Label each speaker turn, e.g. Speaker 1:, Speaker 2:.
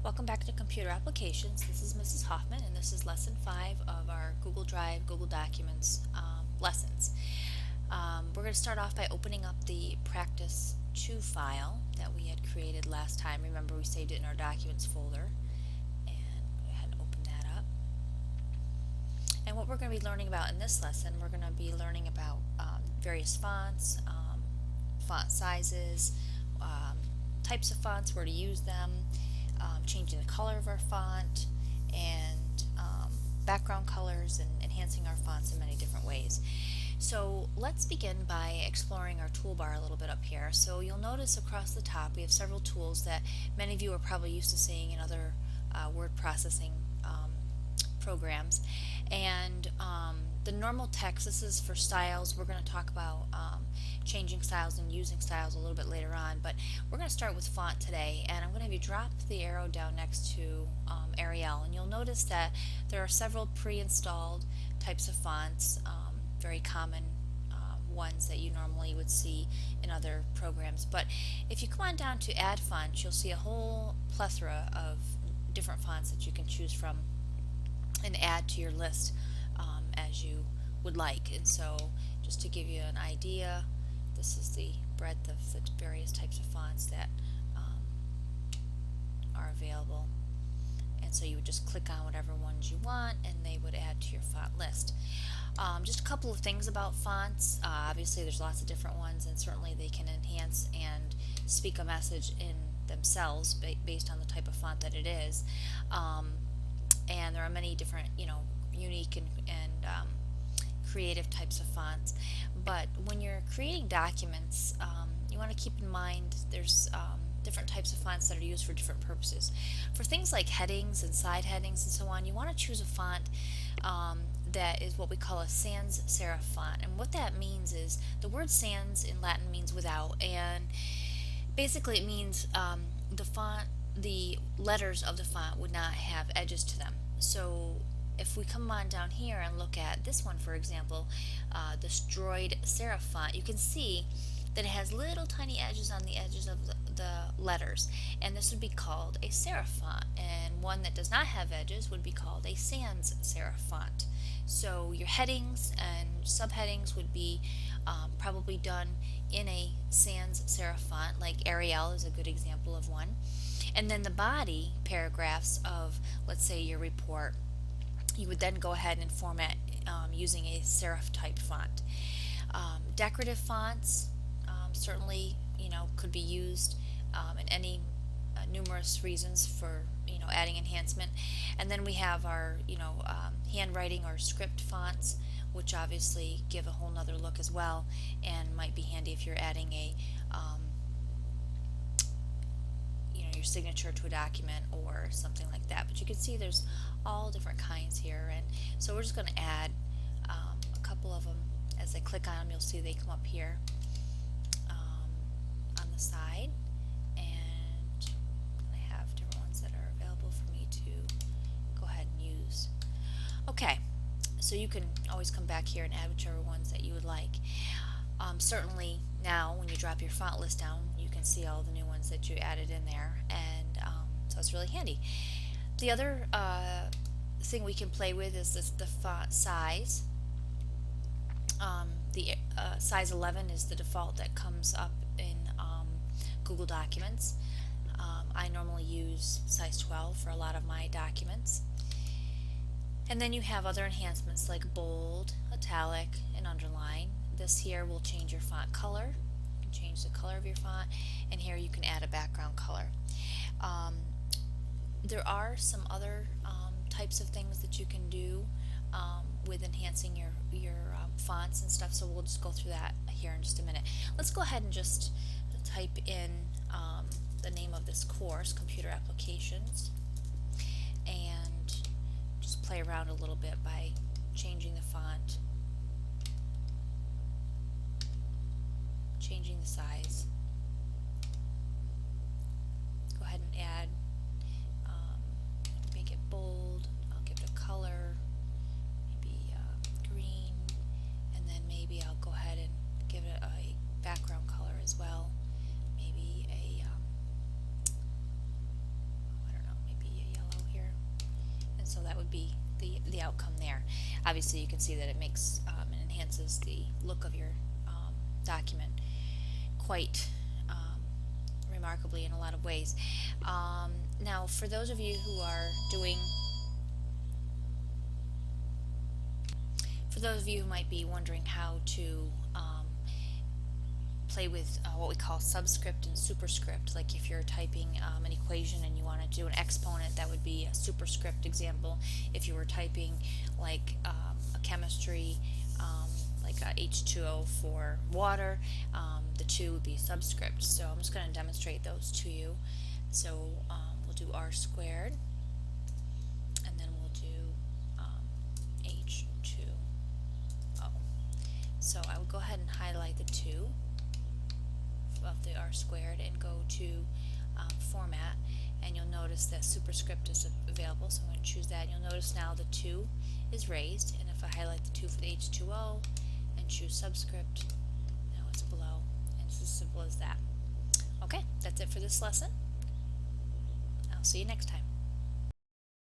Speaker 1: Welcome back to Computer Applications. This is Mrs. Hoffman, and this is Lesson 5 of our Google Drive, Google Documents lessons. We're going to start off by opening up the Practice 2 file that we had created last time. Remember, we saved it in our Documents folder. And go ahead and open that up. And what we're going to be learning about in this lesson, we're going to be learning about various fonts, font sizes, types of fonts, where to use them, changing the color of our font, and background colors, and enhancing our fonts in many different ways. So let's begin by exploring our toolbar a little bit up here. So you'll notice across the top we have several tools that many of you are probably used to seeing in other word processing programs. And the normal text, this is for styles. We're going to talk about changing styles and using styles a little bit later on, but we're going to start with font today, and I'm going to have you drop the arrow down next to Arial, and you'll notice that there are several pre-installed types of fonts, very common ones that you normally would see in other programs. But if you come on down to add fonts, you'll see a whole plethora of different fonts that you can choose from and add to your list as you would like. And so just to give you an idea, this is the breadth of the various types of fonts that are available. And so you would just click on whatever ones you want and they would add to your font list. Just a couple of things about fonts. Obviously there's lots of different ones, and certainly they can enhance and speak a message in themselves based on the type of font that it is. And there are many different, unique and creative types of fonts. But when you're creating documents, you want to keep in mind there's different types of fonts that are used for different purposes. For things like headings and side headings and so on, you want to choose a font that is what we call a sans serif font. And what that means is the word sans in Latin means without, and basically it means the letters of the font would not have edges to them. So if we come on down here and look at this one, for example, the destroyed serif font, you can see that it has little tiny edges on the edges of the letters, and this would be called a serif font. And one that does not have edges would be called a sans serif font. So your headings and subheadings would be probably done in a sans serif font, like Arial is a good example of one. And then the body paragraphs of, let's say, your report, you would then go ahead and format using a serif type font. Decorative fonts certainly could be used in any numerous reasons for adding enhancement. And then we have our handwriting or script fonts, which obviously give a whole nother look as well, and might be handy if you're adding a your signature to a document or something like that. But you can see there's all different kinds here, and so we're just going to add a couple of them. As I click on them, you'll see they come up here on the side, and I have different ones that are available for me to go ahead and use. Okay, so you can always come back here and add whichever ones that you would like. Certainly now when you drop your font list down, you can see all the new ones that you added in there, and so it's really handy. The other thing we can play with is the font size. The size 11 is the default that comes up in Google Documents. I normally use size 12 for a lot of my documents. And then you have other enhancements like bold, italic, and underline. This here will change your font color. You can change the color of your font, and here you can add a background color. There are some other types of things that you can do with enhancing your fonts and stuff, so we'll just go through that here in just a minute. Let's go ahead and just type in the name of this course, Computer Applications, and just play around a little bit by changing the font, changing the size. Go ahead and add, make it bold. I'll give it a color, maybe green, and then maybe I'll go ahead and give it a background color as well. Maybe a, I don't know, maybe be the outcome there. Obviously you can see that it makes and enhances the look of your document quite remarkably in a lot of ways. Now for those of you who are doing, for those of you who might be wondering how to play with what we call subscript and superscript, like if you're typing an equation and you want to do an exponent, that would be a superscript example. If you were typing like a chemistry, like a H2O for water, the 2 would be subscript. So I'm just going to demonstrate those to you. So we'll do r squared, and then we'll do H2O. So I will go ahead and highlight the 2 of the r squared and go to format, and you'll notice that superscript is available, so I'm going to choose that. You'll notice now the 2 is raised, and if I highlight the 2 for the H2O and choose subscript, now it's below, and it's as simple as that. Okay, that's it for this lesson. I'll see you next time.